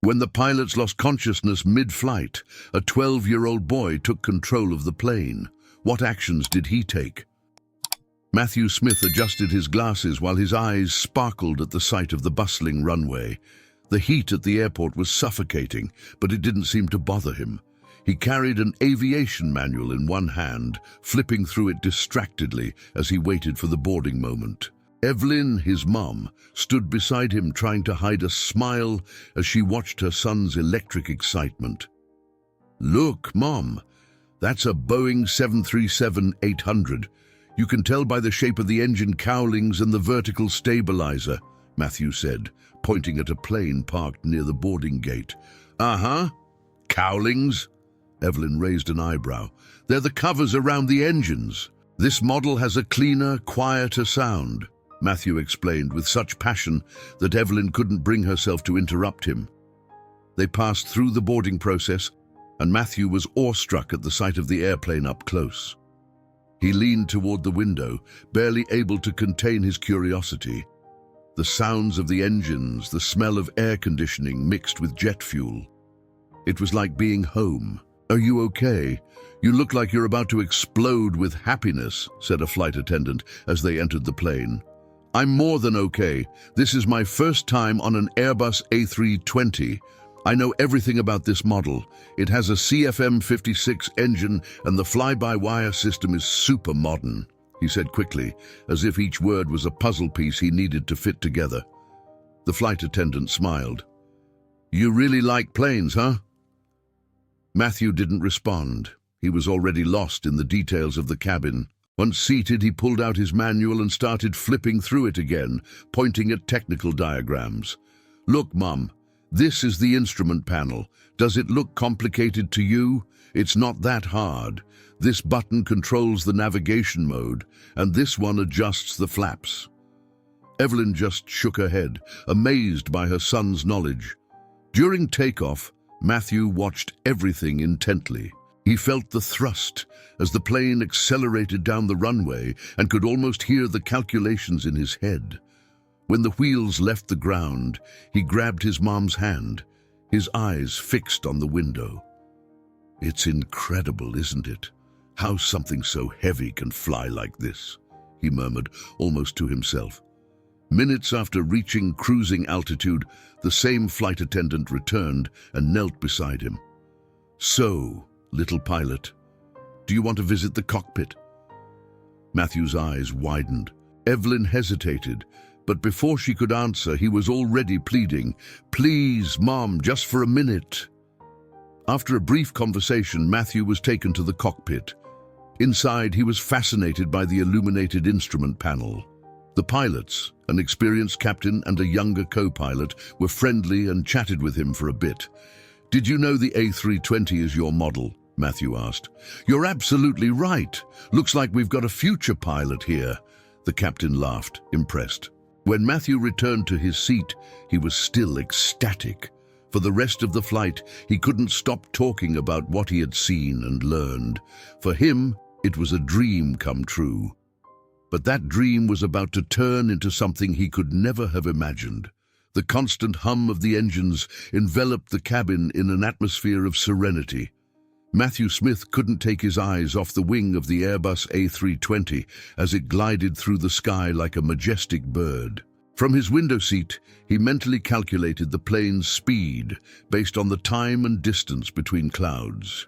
When the pilots lost consciousness mid-flight, a 12-year-old boy took control of the plane. What actions did he take? Matthew Smith adjusted his glasses while his eyes sparkled at the sight of the bustling runway. The heat at the airport was suffocating, but it didn't seem to bother him. He carried an aviation manual in one hand, flipping through it distractedly as he waited for the boarding moment. Evelyn, his mom, stood beside him trying to hide a smile as she watched her son's electric excitement. "Look, Mom, that's a Boeing 737-800. You can tell by the shape of the engine cowlings and the vertical stabilizer," Matthew said, pointing at a plane parked near the boarding gate. "Uh-huh. Cowlings?" Evelyn raised an eyebrow. "They're the covers around the engines. This model has a cleaner, quieter sound," Matthew explained with such passion that Evelyn couldn't bring herself to interrupt him. They passed through the boarding process, and Matthew was awestruck at the sight of the airplane up close. He leaned toward the window, barely able to contain his curiosity. The sounds of the engines, the smell of air conditioning mixed with jet fuel. It was like being home. "Are you okay? You look like you're about to explode with happiness," said a flight attendant as they entered the plane. "I'm more than okay. This is my first time on an Airbus A320. I know everything about this model. It has a CFM56 engine and the fly-by-wire system is super modern," he said quickly, as if each word was a puzzle piece he needed to fit together. The flight attendant smiled. "You really like planes, huh?" Matthew didn't respond. He was already lost in the details of the cabin. Once seated, he pulled out his manual and started flipping through it again, pointing at technical diagrams. "Look, Mum, this is the instrument panel. Does it look complicated to you? It's not that hard. This button controls the navigation mode, and this one adjusts the flaps." Evelyn just shook her head, amazed by her son's knowledge. During takeoff, Matthew watched everything intently. He felt the thrust as the plane accelerated down the runway and could almost hear the calculations in his head. When the wheels left the ground, he grabbed his mom's hand, his eyes fixed on the window. "It's incredible, isn't it? How something so heavy can fly like this," he murmured, almost to himself. Minutes after reaching cruising altitude, the same flight attendant returned and knelt beside him. "So, little pilot, do you want to visit the cockpit?" Matthew's eyes widened. Evelyn hesitated, but before she could answer, he was already pleading, "Please, Mom, just for a minute." After a brief conversation, Matthew was taken to the cockpit. Inside, he was fascinated by the illuminated instrument panel. The pilots, an experienced captain and a younger co-pilot, were friendly and chatted with him for a bit. "Did you know the A320 is your model?" Matthew asked. "You're absolutely right. Looks like we've got a future pilot here." The captain laughed, impressed. When Matthew returned to his seat, he was still ecstatic. For the rest of the flight, he couldn't stop talking about what he had seen and learned. For him, it was a dream come true. But that dream was about to turn into something he could never have imagined. The constant hum of the engines enveloped the cabin in an atmosphere of serenity. Matthew Smith couldn't take his eyes off the wing of the Airbus A320 as it glided through the sky like a majestic bird. From his window seat, he mentally calculated the plane's speed based on the time and distance between clouds.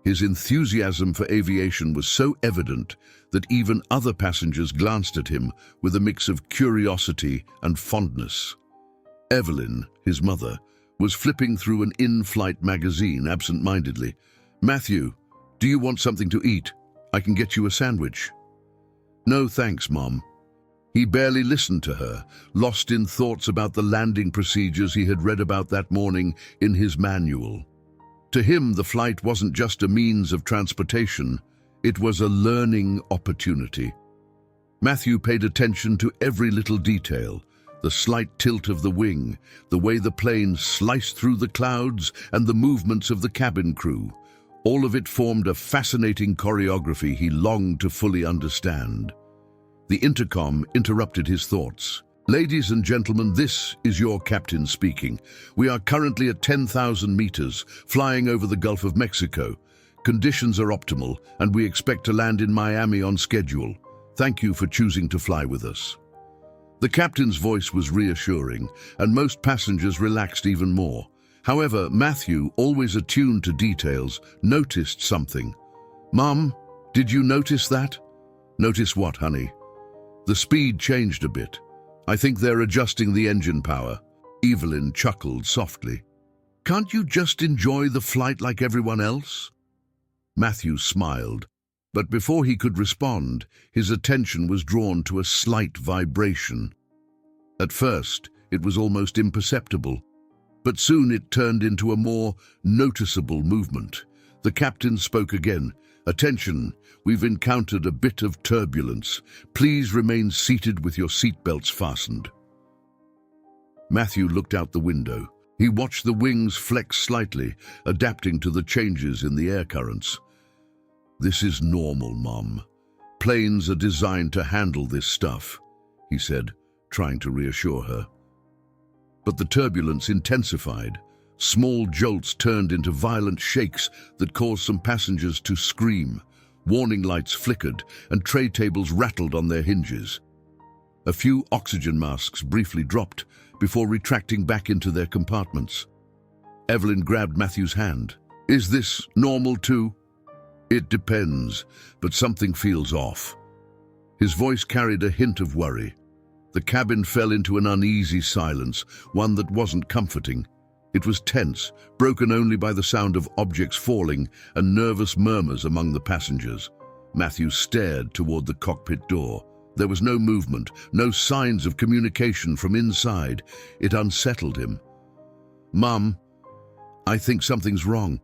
His enthusiasm for aviation was so evident that even other passengers glanced at him with a mix of curiosity and fondness. Evelyn, his mother, was flipping through an in-flight magazine absent-mindedly. "Matthew, do you want something to eat? I can get you a sandwich." "No, thanks, Mom." He barely listened to her, lost in thoughts about the landing procedures he had read about that morning in his manual. To him, the flight wasn't just a means of transportation, it was a learning opportunity. Matthew paid attention to every little detail, the slight tilt of the wing, the way the plane sliced through the clouds, and the movements of the cabin crew. All of it formed a fascinating choreography he longed to fully understand. The intercom interrupted his thoughts. Ladies and gentlemen, this is your captain speaking. We are currently at 10,000 meters, flying over the Gulf of Mexico. Conditions are optimal, and we expect to land in Miami on schedule. Thank you for choosing to fly with us. The captain's voice was reassuring, and most passengers relaxed even more. However, Matthew, always attuned to details, noticed something. "Mom, did you notice that?" "Notice what, honey?" "The speed changed a bit. I think they're adjusting the engine power." Evelyn chuckled softly. "Can't you just enjoy the flight like everyone else?" Matthew smiled, but before he could respond, his attention was drawn to a slight vibration. At first, it was almost imperceptible, but soon it turned into a more noticeable movement. The captain spoke again. "Attention, we've encountered a bit of turbulence. Please remain seated with your seatbelts fastened." Matthew looked out the window. He watched the wings flex slightly, adapting to the changes in the air currents. "This is normal, Mom. Planes are designed to handle this stuff," he said, trying to reassure her. But the turbulence intensified. Small jolts turned into violent shakes that caused some passengers to scream. Warning lights flickered, and tray tables rattled on their hinges. A few oxygen masks briefly dropped before retracting back into their compartments. Evelyn grabbed Matthew's hand. "Is this normal too?" "It depends, but something feels off." His voice carried a hint of worry. The cabin fell into an uneasy silence, one that wasn't comforting. It was tense, broken only by the sound of objects falling and nervous murmurs among the passengers. Matthew stared toward the cockpit door. There was no movement, no signs of communication from inside. It unsettled him. "Mum, I think something's wrong.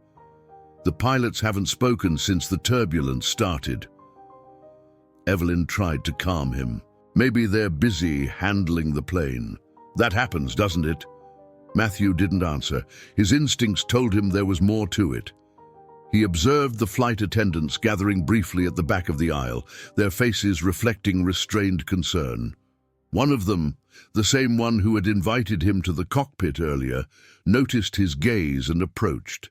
The pilots haven't spoken since the turbulence started." Evelyn tried to calm him. "Maybe they're busy handling the plane. That happens, doesn't it?" Matthew didn't answer. His instincts told him there was more to it. He observed the flight attendants gathering briefly at the back of the aisle, their faces reflecting restrained concern. One of them, the same one who had invited him to the cockpit earlier, noticed his gaze and approached.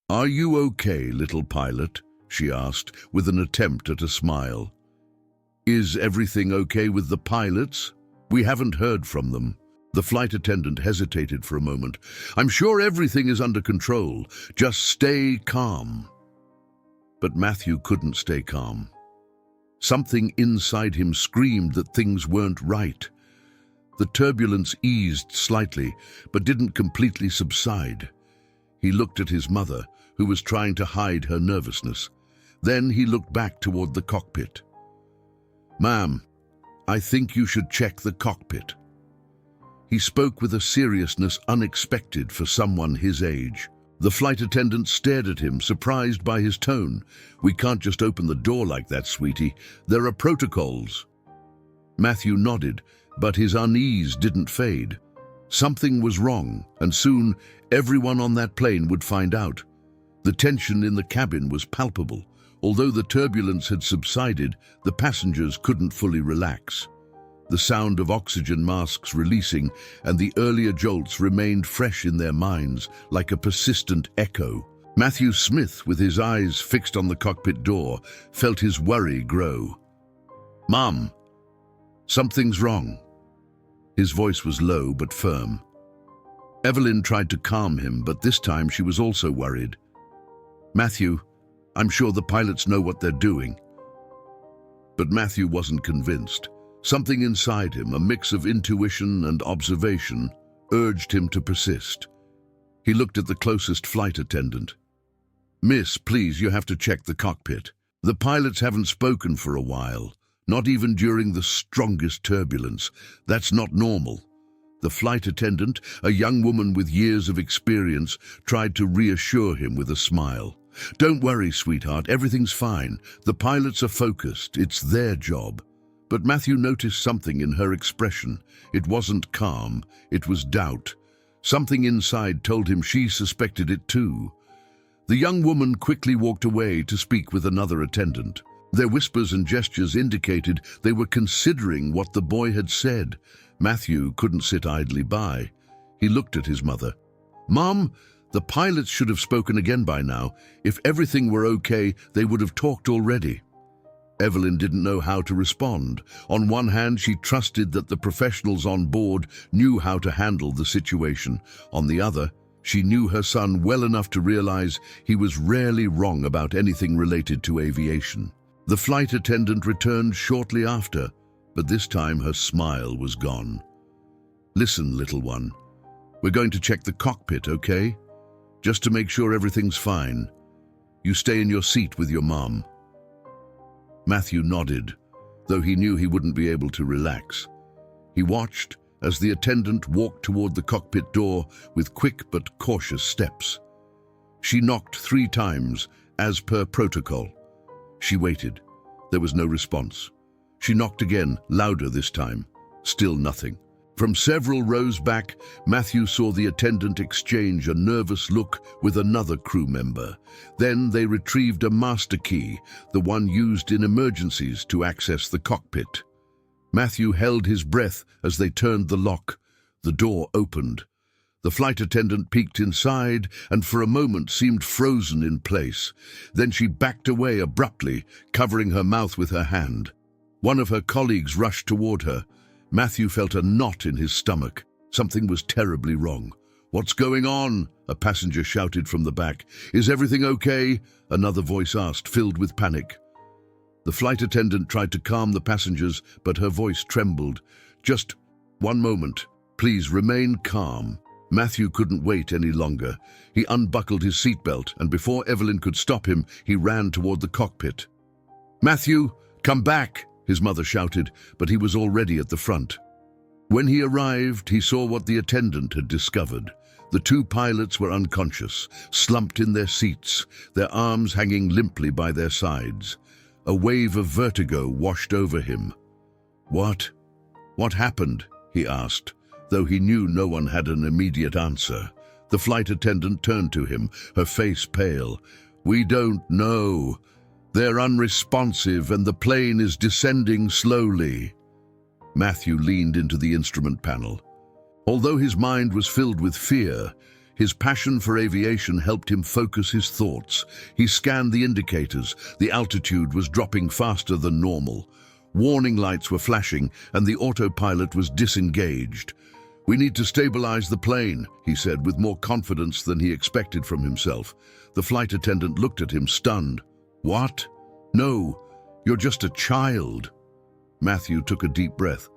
"Are you okay, little pilot?" she asked, with an attempt at a smile. "Is everything okay with the pilots? We haven't heard from them." The flight attendant hesitated for a moment. "I'm sure everything is under control. Just stay calm." But Matthew couldn't stay calm. Something inside him screamed that things weren't right. The turbulence eased slightly, but didn't completely subside. He looked at his mother, who was trying to hide her nervousness. Then he looked back toward the cockpit. "Ma'am, I think you should check the cockpit." He spoke with a seriousness unexpected for someone his age. The flight attendant stared at him, surprised by his tone. "We can't just open the door like that, sweetie. There are protocols." Matthew nodded, but his unease didn't fade. Something was wrong, and soon everyone on that plane would find out. The tension in the cabin was palpable. Although the turbulence had subsided, the passengers couldn't fully relax. The sound of oxygen masks releasing and the earlier jolts remained fresh in their minds, like a persistent echo. Matthew Smith, with his eyes fixed on the cockpit door, felt his worry grow. "Mom, something's wrong." His voice was low but firm. Evelyn tried to calm him, but this time she was also worried. "Matthew, I'm sure the pilots know what they're doing." But Matthew wasn't convinced. Something inside him, a mix of intuition and observation, urged him to persist. He looked at the closest flight attendant. "Miss, please, you have to check the cockpit. The pilots haven't spoken for a while, not even during the strongest turbulence. That's not normal." The flight attendant, a young woman with years of experience, tried to reassure him with a smile. "Don't worry, sweetheart, everything's fine. The pilots are focused. It's their job." But Matthew noticed something in her expression. It wasn't calm, it was doubt. Something inside told him she suspected it too. The young woman quickly walked away to speak with another attendant. Their whispers and gestures indicated they were considering what the boy had said. Matthew couldn't sit idly by. He looked at his mother. "Mom, the pilots should have spoken again by now. If everything were okay, they would have talked already." Evelyn didn't know how to respond. On one hand, she trusted that the professionals on board knew how to handle the situation. On the other, she knew her son well enough to realize he was rarely wrong about anything related to aviation. The flight attendant returned shortly after, but this time her smile was gone. "Listen, little one. We're going to check the cockpit, okay? Just to make sure everything's fine. You stay in your seat with your mom." Matthew nodded, though he knew he wouldn't be able to relax. He watched as the attendant walked toward the cockpit door with quick but cautious steps. She knocked 3 times, as per protocol. She waited. There was no response. She knocked again, louder this time. Still nothing. From several rows back, Matthew saw the attendant exchange a nervous look with another crew member. Then they retrieved a master key, the one used in emergencies to access the cockpit. Matthew held his breath as they turned the lock. The door opened. The flight attendant peeked inside and for a moment seemed frozen in place. Then she backed away abruptly, covering her mouth with her hand. One of her colleagues rushed toward her. Matthew felt a knot in his stomach. Something was terribly wrong. "What's going on?" a passenger shouted from the back. "Is everything okay?" another voice asked, filled with panic. The flight attendant tried to calm the passengers, but her voice trembled. "Just one moment. Please remain calm." Matthew couldn't wait any longer. He unbuckled his seatbelt, and before Evelyn could stop him, he ran toward the cockpit. "Matthew, come back!" his mother shouted, but he was already at the front. When he arrived, he saw what the attendant had discovered. The 2 pilots were unconscious, slumped in their seats, their arms hanging limply by their sides. A wave of vertigo washed over him. What happened?" he asked, though he knew no one had an immediate answer. The flight attendant turned to him, her face pale. "We don't know. They're unresponsive and the plane is descending slowly." Matthew leaned into the instrument panel. Although his mind was filled with fear, his passion for aviation helped him focus his thoughts. He scanned the indicators. The altitude was dropping faster than normal. Warning lights were flashing and the autopilot was disengaged. "We need to stabilize the plane," he said with more confidence than he expected from himself. The flight attendant looked at him, stunned. "What? No, you're just a child." Matthew took a deep breath.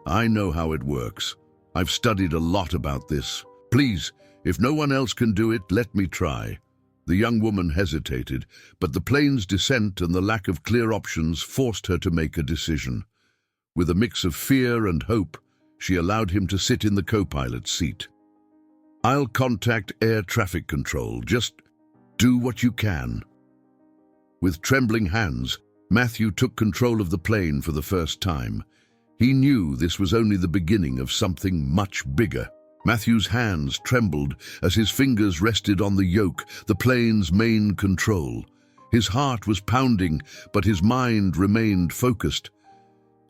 "I know how it works. I've studied a lot about this. Please, if no one else can do it, let me try." The young woman hesitated, but the plane's descent and the lack of clear options forced her to make a decision. With a mix of fear and hope, she allowed him to sit in the co-pilot's seat. "I'll contact air traffic control. Just do what you can." With trembling hands, Matthew took control of the plane for the first time. He knew this was only the beginning of something much bigger. Matthew's hands trembled as his fingers rested on the yoke, the plane's main control. His heart was pounding, but his mind remained focused.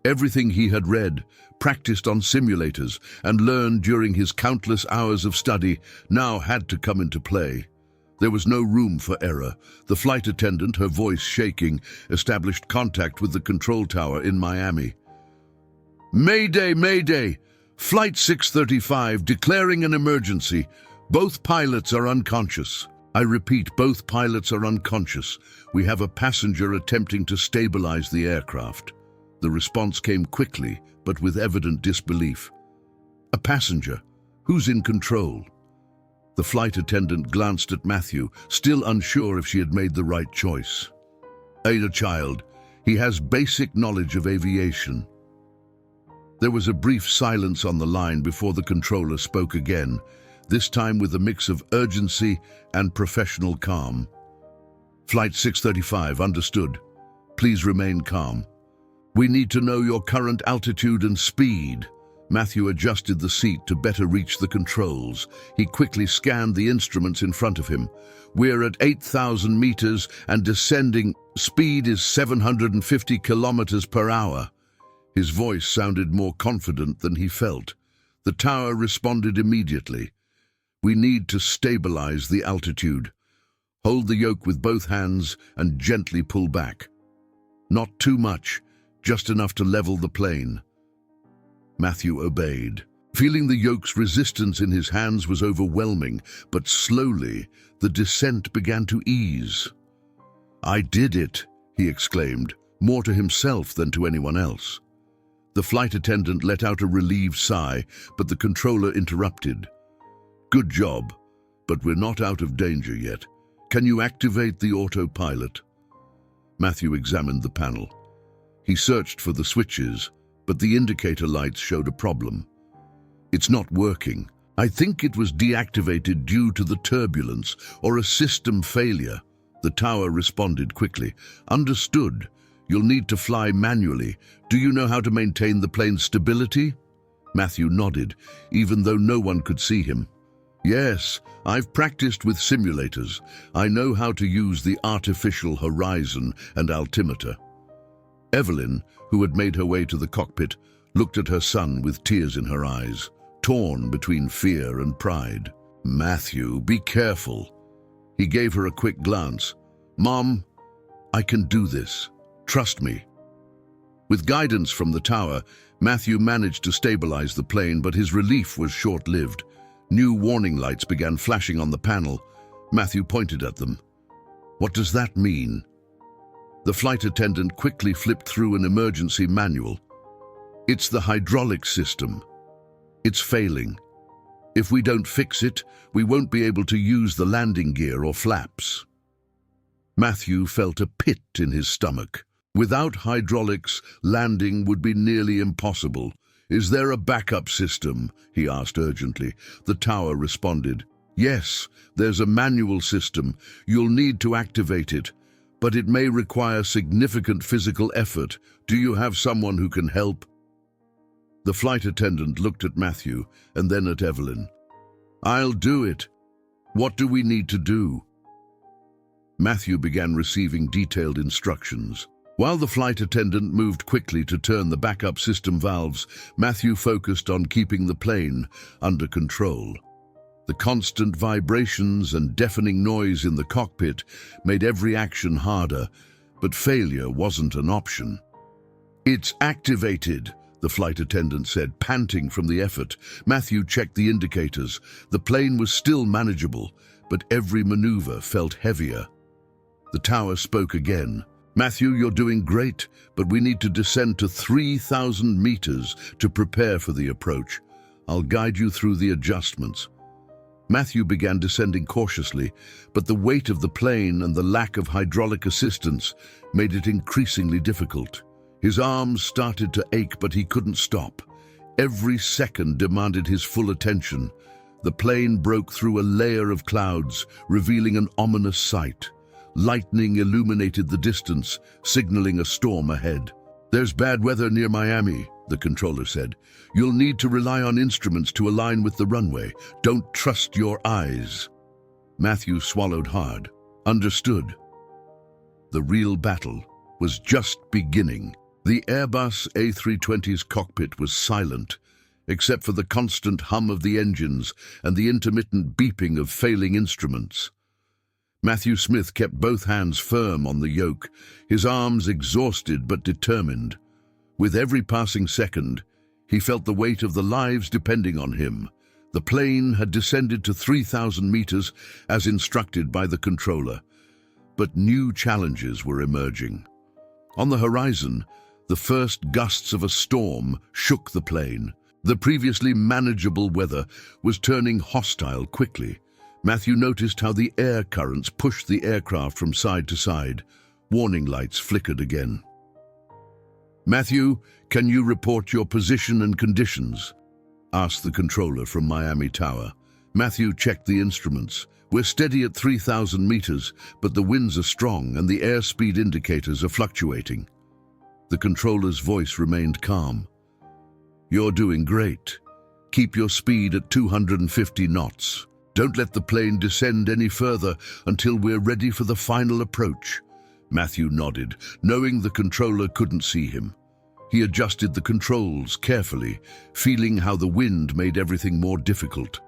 Everything he had read, practiced on simulators, and learned during his countless hours of study now had to come into play. There was no room for error. The flight attendant, her voice shaking, established contact with the control tower in Miami. "Mayday, Mayday! Flight 635 declaring an emergency. Both pilots are unconscious. I repeat, both pilots are unconscious. We have a passenger attempting to stabilize the aircraft." The response came quickly, but with evident disbelief. "A passenger? Who's in control?" The flight attendant glanced at Matthew, still unsure if she had made the right choice. "A child. He has basic knowledge of aviation." There was a brief silence on the line before the controller spoke again, this time with a mix of urgency and professional calm. "Flight 635, understood. Please remain calm. We need to know your current altitude and speed." Matthew adjusted the seat to better reach the controls. He quickly scanned the instruments in front of him. "We're at 8,000 meters and descending. Speed is 750 kilometers per hour. His voice sounded more confident than he felt. The tower responded immediately. "We need to stabilize the altitude. Hold the yoke with both hands and gently pull back. Not too much, just enough to level the plane." Matthew obeyed. Feeling the yoke's resistance in his hands was overwhelming, but slowly the descent began to ease. "I did it," he exclaimed, more to himself than to anyone else. The flight attendant let out a relieved sigh, but the controller interrupted. "Good job, but we're not out of danger yet. Can you activate the autopilot?" Matthew examined the panel. He searched for the switches, but the indicator lights showed a problem. "It's not working. I think it was deactivated due to the turbulence or a system failure." The tower responded quickly. "Understood. You'll need to fly manually. Do you know how to maintain the plane's stability?" Matthew nodded, even though no one could see him. "Yes, I've practiced with simulators. I know how to use the artificial horizon and altimeter." Evelyn, who had made her way to the cockpit, looked at her son with tears in her eyes, torn between fear and pride. "Matthew, be careful." He gave her a quick glance. "Mom, I can do this. Trust me." With guidance from the tower, Matthew managed to stabilize the plane, but his relief was short-lived. New warning lights began flashing on the panel. Matthew pointed at them. "What does that mean?" The flight attendant quickly flipped through an emergency manual. "It's the hydraulic system. It's failing. If we don't fix it, we won't be able to use the landing gear or flaps." Matthew felt a pit in his stomach. Without hydraulics, landing would be nearly impossible. "Is there a backup system?" he asked urgently. The tower responded. "Yes, there's a manual system. You'll need to activate it, but it may require significant physical effort. Do you have someone who can help?" The flight attendant looked at Matthew and then at Evelyn. "I'll do it. What do we need to do?" Matthew began receiving detailed instructions. While the flight attendant moved quickly to turn the backup system valves, Matthew focused on keeping the plane under control. The constant vibrations and deafening noise in the cockpit made every action harder, but failure wasn't an option. "It's activated," the flight attendant said, panting from the effort. Matthew checked the indicators. The plane was still manageable, but every maneuver felt heavier. The tower spoke again. "Matthew, you're doing great, but we need to descend to 3,000 meters to prepare for the approach. I'll guide you through the adjustments." Matthew began descending cautiously, but the weight of the plane and the lack of hydraulic assistance made it increasingly difficult. His arms started to ache, but he couldn't stop. Every second demanded his full attention. The plane broke through a layer of clouds, revealing an ominous sight. Lightning illuminated the distance, signaling a storm ahead. "There's bad weather near Miami," the controller said. "You'll need to rely on instruments to align with the runway. Don't trust your eyes." Matthew swallowed hard. Understood. The real battle was just beginning. The Airbus A320's cockpit was silent, except for the constant hum of the engines and the intermittent beeping of failing instruments. Matthew Smith kept both hands firm on the yoke, his arms exhausted but determined. With every passing second, he felt the weight of the lives depending on him. The plane had descended to 3,000 meters as instructed by the controller, but new challenges were emerging. On the horizon, the first gusts of a storm shook the plane. The previously manageable weather was turning hostile quickly. Matthew noticed how the air currents pushed the aircraft from side to side. Warning lights flickered again. "Matthew, can you report your position and conditions?" asked the controller from Miami Tower. Matthew checked the instruments. "We're steady at 3,000 meters, but the winds are strong and the airspeed indicators are fluctuating." The controller's voice remained calm. You're doing great. Keep your speed at 250 knots. Don't let the plane descend any further until we're ready for the final approach. Matthew nodded, knowing the controller couldn't see him. He adjusted the controls carefully, feeling how the wind made everything more difficult.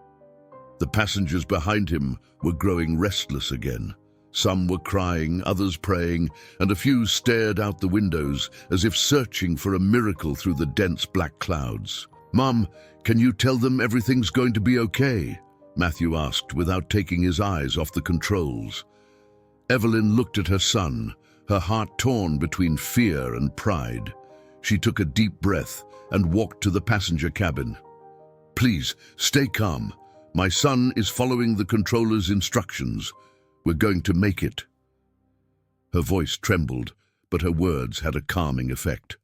The passengers behind him were growing restless again. Some were crying, others praying, and a few stared out the windows as if searching for a miracle through the dense black clouds. "Mum, can you tell them everything's going to be okay?" Matthew asked without taking his eyes off the controls. Evelyn looked at her son, her heart torn between fear and pride. She took a deep breath and walked to the passenger cabin. "Please, stay calm. My son is following the controller's instructions. We're going to make it." Her voice trembled, but her words had a calming effect.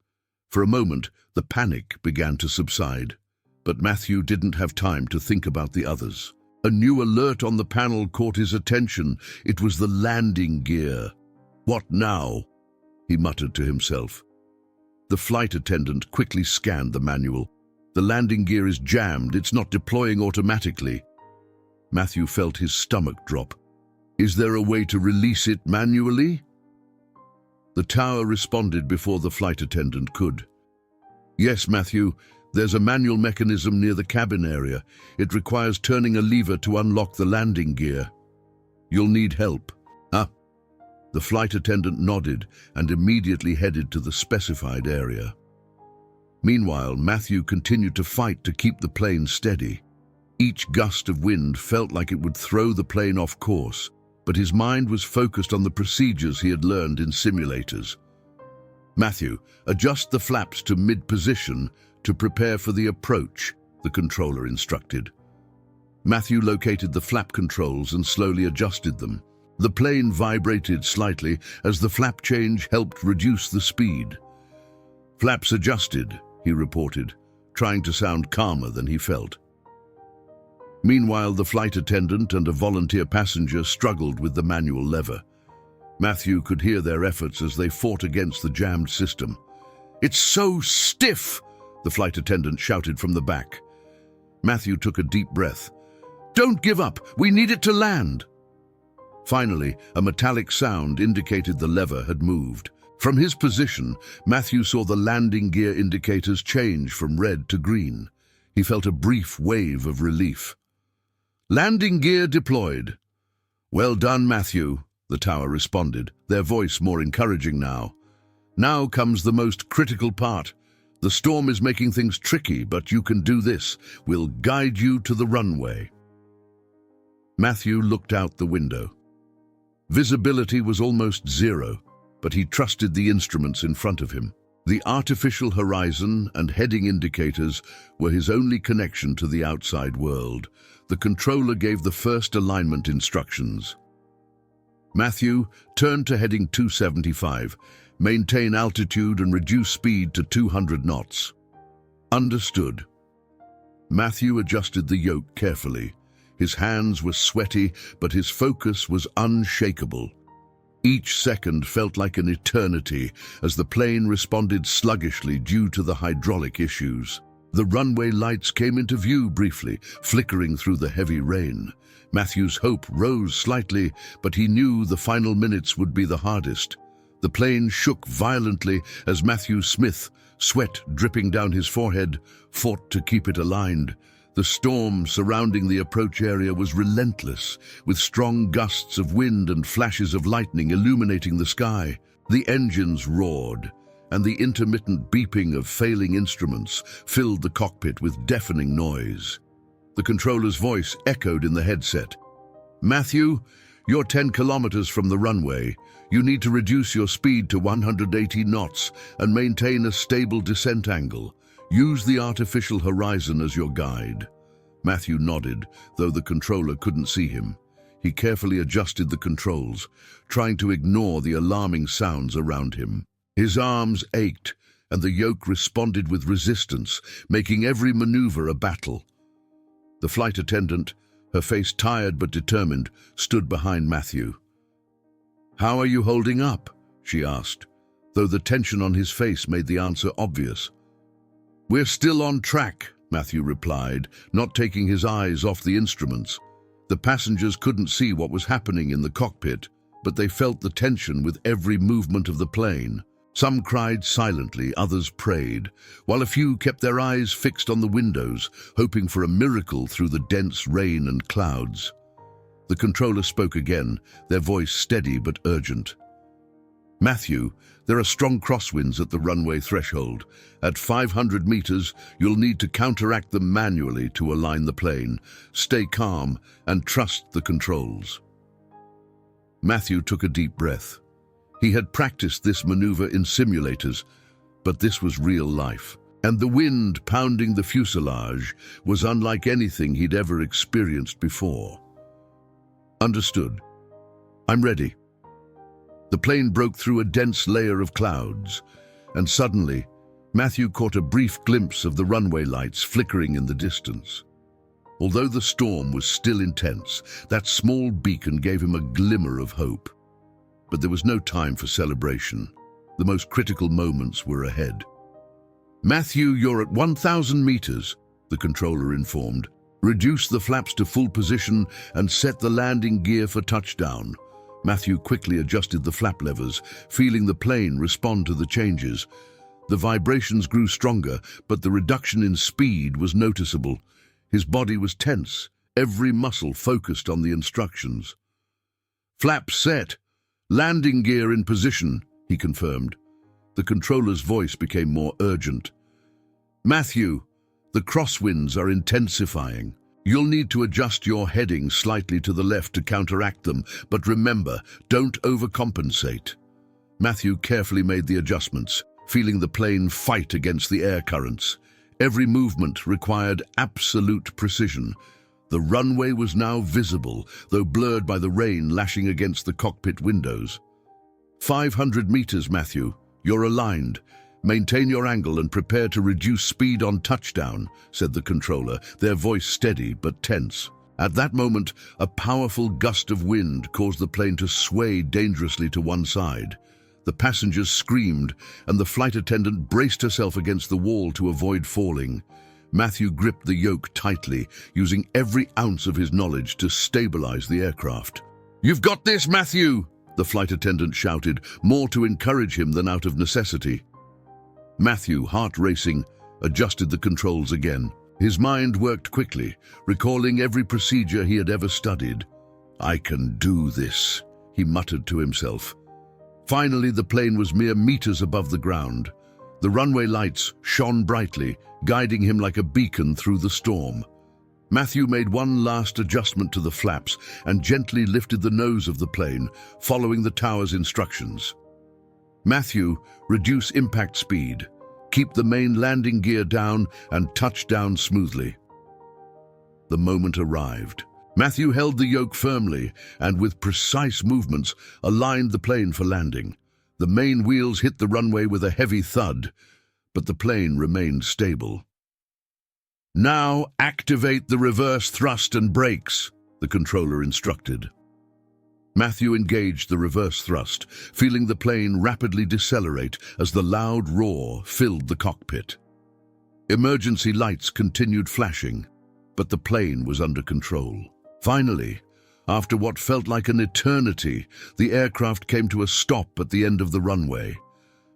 For a moment, the panic began to subside. But Matthew didn't have time to think about the others. A new alert on the panel caught his attention. It was the landing gear. "What now?" he muttered to himself. The flight attendant quickly scanned the manual. "The landing gear is jammed. It's not deploying automatically." Matthew felt his stomach drop. "Is there a way to release it manually?" The tower responded before the flight attendant could. "Yes, Matthew. There's a manual mechanism near the cabin area. It requires turning a lever to unlock the landing gear. You'll need help." "Ah." The flight attendant nodded and immediately headed to the specified area. Meanwhile, Matthew continued to fight to keep the plane steady. Each gust of wind felt like it would throw the plane off course, but his mind was focused on the procedures he had learned in simulators. "Matthew, adjust the flaps to mid-position to prepare for the approach," the controller instructed. Matthew located the flap controls and slowly adjusted them. The plane vibrated slightly as the flap change helped reduce the speed. "Flaps adjusted," he reported, trying to sound calmer than he felt. Meanwhile, the flight attendant and a volunteer passenger struggled with the manual lever. Matthew could hear their efforts as they fought against the jammed system. "It's so stiff!" the flight attendant shouted from the back. Matthew took a deep breath. "Don't give up! We need it to land!" Finally, a metallic sound indicated the lever had moved. From his position, Matthew saw the landing gear indicators change from red to green. He felt a brief wave of relief. "Landing gear deployed." "Well done, Matthew," the tower responded, their voice more encouraging now. "Now comes the most critical part. The storm is making things tricky, but you can do this. We'll guide you to the runway." Matthew looked out the window. Visibility was almost zero, but he trusted the instruments in front of him. The artificial horizon and heading indicators were his only connection to the outside world. The controller gave the first alignment instructions. "Matthew, turn to heading 275. Maintain altitude and reduce speed to 200 knots. "Understood." Matthew adjusted the yoke carefully. His hands were sweaty, but his focus was unshakable. Each second felt like an eternity as the plane responded sluggishly due to the hydraulic issues. The runway lights came into view briefly, flickering through the heavy rain. Matthew's hope rose slightly, but he knew the final minutes would be the hardest. The plane shook violently as Matthew Smith, sweat dripping down his forehead, fought to keep it aligned. The storm surrounding the approach area was relentless, with strong gusts of wind and flashes of lightning illuminating the sky. The engines roared, and the intermittent beeping of failing instruments filled the cockpit with deafening noise. The controller's voice echoed in the headset. "Matthew, you're 10 kilometers from the runway. You need to reduce your speed to 180 knots and maintain a stable descent angle. Use the artificial horizon as your guide." Matthew nodded, though the controller couldn't see him. He carefully adjusted the controls, trying to ignore the alarming sounds around him. His arms ached, and the yoke responded with resistance, making every maneuver a battle. The flight attendant, her face tired but determined, stood behind Matthew. "How are you holding up?" she asked, though the tension on his face made the answer obvious. "We're still on track," Matthew replied, not taking his eyes off the instruments. The passengers couldn't see what was happening in the cockpit, but they felt the tension with every movement of the plane. Some cried silently, others prayed, while a few kept their eyes fixed on the windows, hoping for a miracle through the dense rain and clouds. The controller spoke again, their voice steady but urgent. "Matthew, there are strong crosswinds at the runway threshold. At 500 meters, you'll need to counteract them manually to align the plane. Stay calm and trust the controls." Matthew took a deep breath. He had practiced this maneuver in simulators, but this was real life. And the wind pounding the fuselage was unlike anything he'd ever experienced before. "Understood. I'm ready." The plane broke through a dense layer of clouds, and suddenly, Matthew caught a brief glimpse of the runway lights flickering in the distance. Although the storm was still intense, that small beacon gave him a glimmer of hope. But there was no time for celebration. The most critical moments were ahead. "Matthew, you're at 1,000 meters, the controller informed. "Reduce the flaps to full position and set the landing gear for touchdown." Matthew quickly adjusted the flap levers, feeling the plane respond to the changes. The vibrations grew stronger, but the reduction in speed was noticeable. His body was tense, every muscle focused on the instructions. "Flaps set. Landing gear in position," he confirmed. The controller's voice became more urgent. "Matthew, the crosswinds are intensifying. You'll need to adjust your heading slightly to the left to counteract them, but remember, don't overcompensate." Matthew carefully made the adjustments, feeling the plane fight against the air currents. Every movement required absolute precision. The runway was now visible, though blurred by the rain lashing against the cockpit windows. 500 meters, Matthew. You're aligned. Maintain your angle and prepare to reduce speed on touchdown," said the controller, their voice steady but tense. At that moment, a powerful gust of wind caused the plane to sway dangerously to one side. The passengers screamed, and the flight attendant braced herself against the wall to avoid falling. Matthew gripped the yoke tightly, using every ounce of his knowledge to stabilize the aircraft. "You've got this, Matthew!" the flight attendant shouted, more to encourage him than out of necessity. Matthew, heart racing, adjusted the controls again. His mind worked quickly, recalling every procedure he had ever studied. "I can do this," he muttered to himself. Finally, the plane was mere meters above the ground. The runway lights shone brightly, guiding him like a beacon through the storm. Matthew made one last adjustment to the flaps and gently lifted the nose of the plane, following the tower's instructions. "Matthew, reduce impact speed. Keep the main landing gear down and touch down smoothly." The moment arrived. Matthew held the yoke firmly and, with precise movements, aligned the plane for landing. The main wheels hit the runway with a heavy thud, but the plane remained stable. "Now activate the reverse thrust and brakes," the controller instructed. Matthew engaged the reverse thrust, feeling the plane rapidly decelerate as the loud roar filled the cockpit. Emergency lights continued flashing, but the plane was under control. Finally, after what felt like an eternity, the aircraft came to a stop at the end of the runway.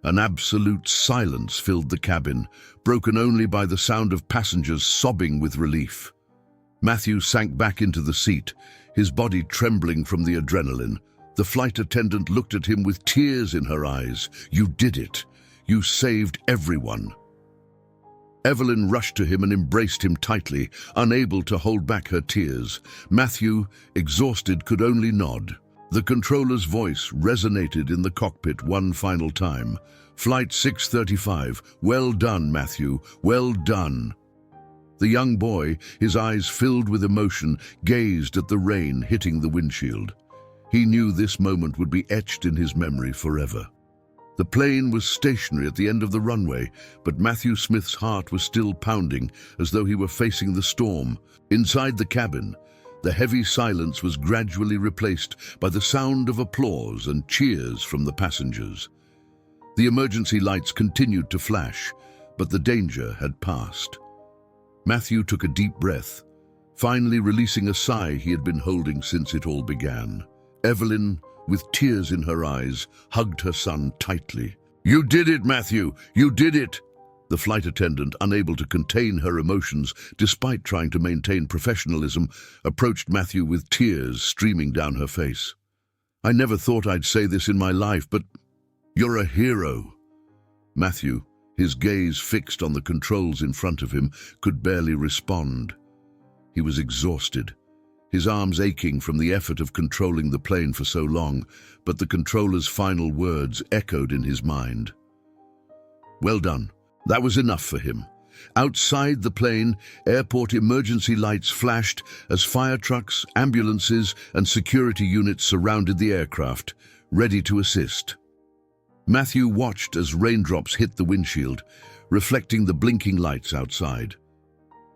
An absolute silence filled the cabin, broken only by the sound of passengers sobbing with relief. Matthew sank back into the seat, his body trembling from the adrenaline. The flight attendant looked at him with tears in her eyes. "You did it. You saved everyone." Evelyn rushed to him and embraced him tightly, unable to hold back her tears. Matthew, exhausted, could only nod. The controller's voice resonated in the cockpit one final time. "Flight 635, well done, Matthew, well done." The young boy, his eyes filled with emotion, gazed at the rain hitting the windshield. He knew this moment would be etched in his memory forever. The plane was stationary at the end of the runway, but Matthew Smith's heart was still pounding as though he were facing the storm. Inside the cabin, the heavy silence was gradually replaced by the sound of applause and cheers from the passengers. The emergency lights continued to flash, but the danger had passed. Matthew took a deep breath, finally releasing a sigh he had been holding since it all began. Evelyn, with tears in her eyes, hugged her son tightly. "You did it, Matthew! You did it!" The flight attendant, unable to contain her emotions despite trying to maintain professionalism, approached Matthew with tears streaming down her face. "I never thought I'd say this in my life, but you're a hero." Matthew, his gaze fixed on the controls in front of him, could barely respond. He was exhausted, his arms aching from the effort of controlling the plane for so long, but the controller's final words echoed in his mind. Well done. That was enough for him. Outside the plane, airport emergency lights flashed as fire trucks, ambulances, and security units surrounded the aircraft, ready to assist. Matthew watched as raindrops hit the windshield, reflecting the blinking lights outside.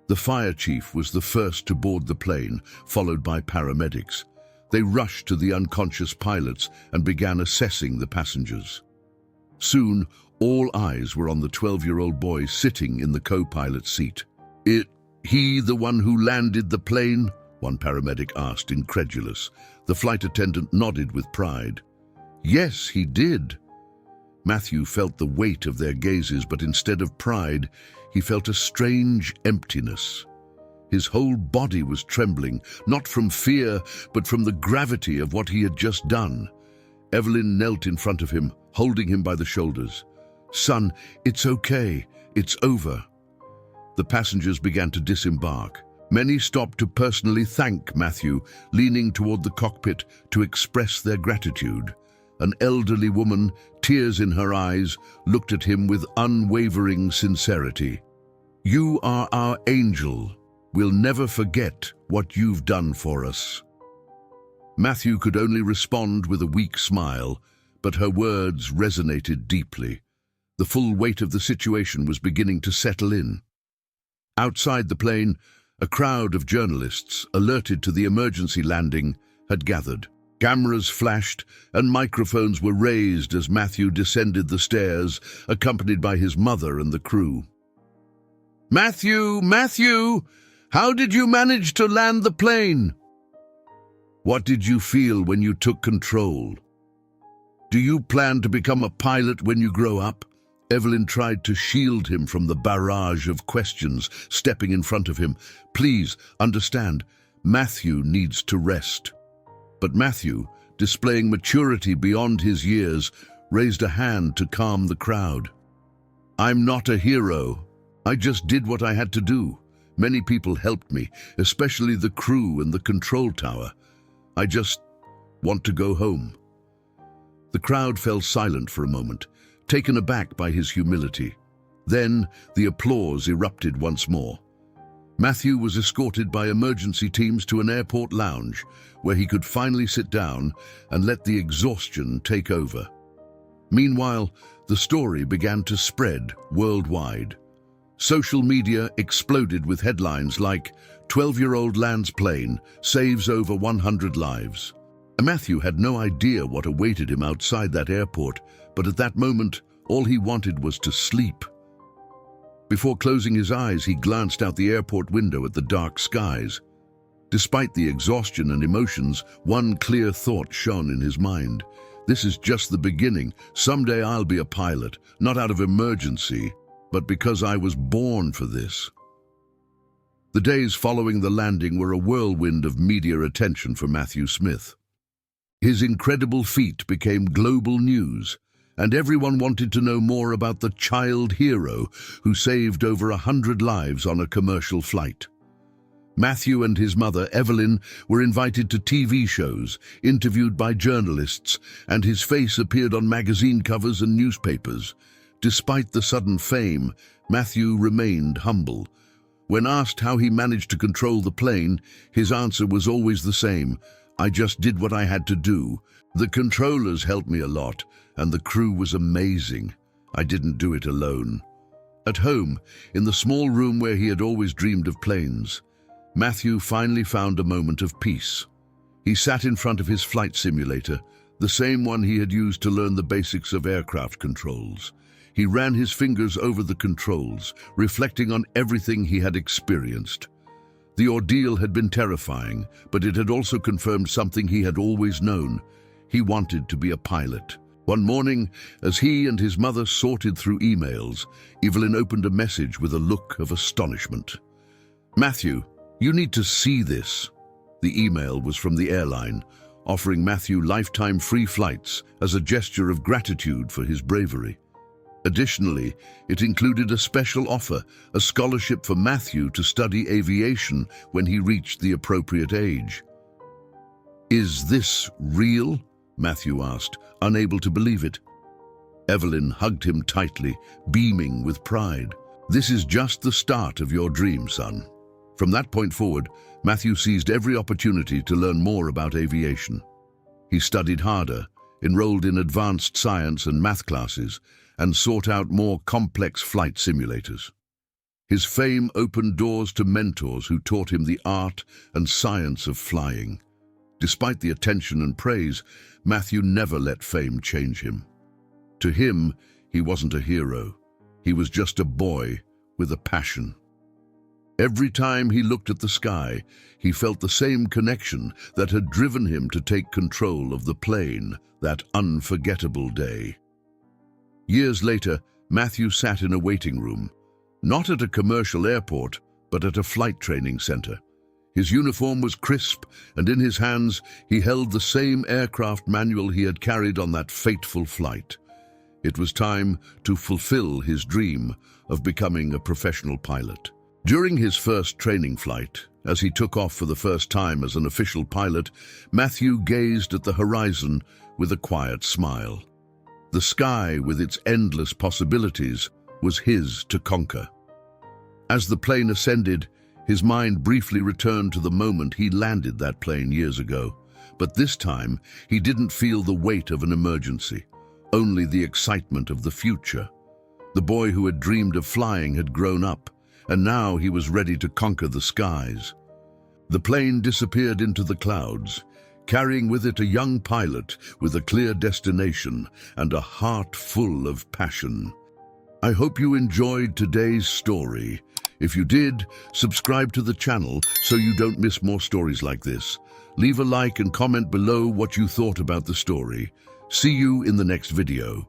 The fire chief was the first to board the plane, followed by paramedics. They rushed to the unconscious pilots and began assessing the passengers. Soon, all eyes were on the 12-year-old boy sitting in the co-pilot seat. He the one who landed the plane?" one paramedic asked, incredulous. The flight attendant nodded with pride. "Yes, he did." Matthew felt the weight of their gazes, but instead of pride, he felt a strange emptiness. His whole body was trembling, not from fear, but from the gravity of what he had just done. Evelyn knelt in front of him, holding him by the shoulders. "Son, it's okay. It's over." The passengers began to disembark. Many stopped to personally thank Matthew, leaning toward the cockpit to express their gratitude. An elderly woman, tears in her eyes, looked at him with unwavering sincerity. "You are our angel. We'll never forget what you've done for us." Matthew could only respond with a weak smile, but her words resonated deeply. The full weight of the situation was beginning to settle in. Outside the plane, a crowd of journalists, alerted to the emergency landing, had gathered. Cameras flashed and microphones were raised as Matthew descended the stairs, accompanied by his mother and the crew. Matthew, how did you manage to land the plane? What did you feel when you took control? Do you plan to become a pilot when you grow up?" Evelyn tried to shield him from the barrage of questions, stepping in front of him. "Please, understand, Matthew needs to rest." But Matthew, displaying maturity beyond his years, raised a hand to calm the crowd. "I'm not a hero. I just did what I had to do. Many people helped me, especially the crew and the control tower. I just want to go home." The crowd fell silent for a moment, taken aback by his humility. Then the applause erupted once more. Matthew was escorted by emergency teams to an airport lounge, where he could finally sit down and let the exhaustion take over. Meanwhile, the story began to spread worldwide. Social media exploded with headlines like, "12-year-old lands plane, saves over 100 lives." Matthew had no idea what awaited him outside that airport, but at that moment, all he wanted was to sleep. Before closing his eyes, he glanced out the airport window at the dark skies. Despite the exhaustion and emotions, one clear thought shone in his mind. This is just the beginning. Someday I'll be a pilot, not out of emergency, but because I was born for this. The days following the landing were a whirlwind of media attention for Matthew Smith. His incredible feat became global news, and everyone wanted to know more about the child hero who saved over 100 lives on a commercial flight. Matthew and his mother, Evelyn, were invited to TV shows, interviewed by journalists, and his face appeared on magazine covers and newspapers. Despite the sudden fame, Matthew remained humble. When asked how he managed to control the plane, his answer was always the same: "I just did what I had to do. The controllers helped me a lot, and the crew was amazing. I didn't do it alone." At home, in the small room where he had always dreamed of planes, Matthew finally found a moment of peace. He sat in front of his flight simulator, the same one he had used to learn the basics of aircraft controls. He ran his fingers over the controls, reflecting on everything he had experienced. The ordeal had been terrifying, but it had also confirmed something he had always known. He wanted to be a pilot. One morning, as he and his mother sorted through emails, Evelyn opened a message with a look of astonishment. "Matthew, you need to see this." The email was from the airline, offering Matthew lifetime free flights as a gesture of gratitude for his bravery. Additionally, it included a special offer, a scholarship for Matthew to study aviation when he reached the appropriate age. "Is this real?" Matthew asked, unable to believe it. Evelyn hugged him tightly, beaming with pride. "This is just the start of your dream, son." From that point forward, Matthew seized every opportunity to learn more about aviation. He studied harder, enrolled in advanced science and math classes, and sought out more complex flight simulators. His fame opened doors to mentors who taught him the art and science of flying. Despite the attention and praise, Matthew never let fame change him. To him, he wasn't a hero. He was just a boy with a passion. Every time he looked at the sky, he felt the same connection that had driven him to take control of the plane that unforgettable day. Years later, Matthew sat in a waiting room, not at a commercial airport, but at a flight training center. His uniform was crisp, and in his hands he held the same aircraft manual he had carried on that fateful flight. It was time to fulfill his dream of becoming a professional pilot. During his first training flight, as he took off for the first time as an official pilot, Matthew gazed at the horizon with a quiet smile. The sky, with its endless possibilities, was his to conquer. As the plane ascended, his mind briefly returned to the moment he landed that plane years ago. But this time, he didn't feel the weight of an emergency, only the excitement of the future. The boy who had dreamed of flying had grown up, and now he was ready to conquer the skies. The plane disappeared into the clouds, carrying with it a young pilot with a clear destination and a heart full of passion. I hope you enjoyed today's story. If you did, subscribe to the channel so you don't miss more stories like this. Leave a like and comment below what you thought about the story. See you in the next video.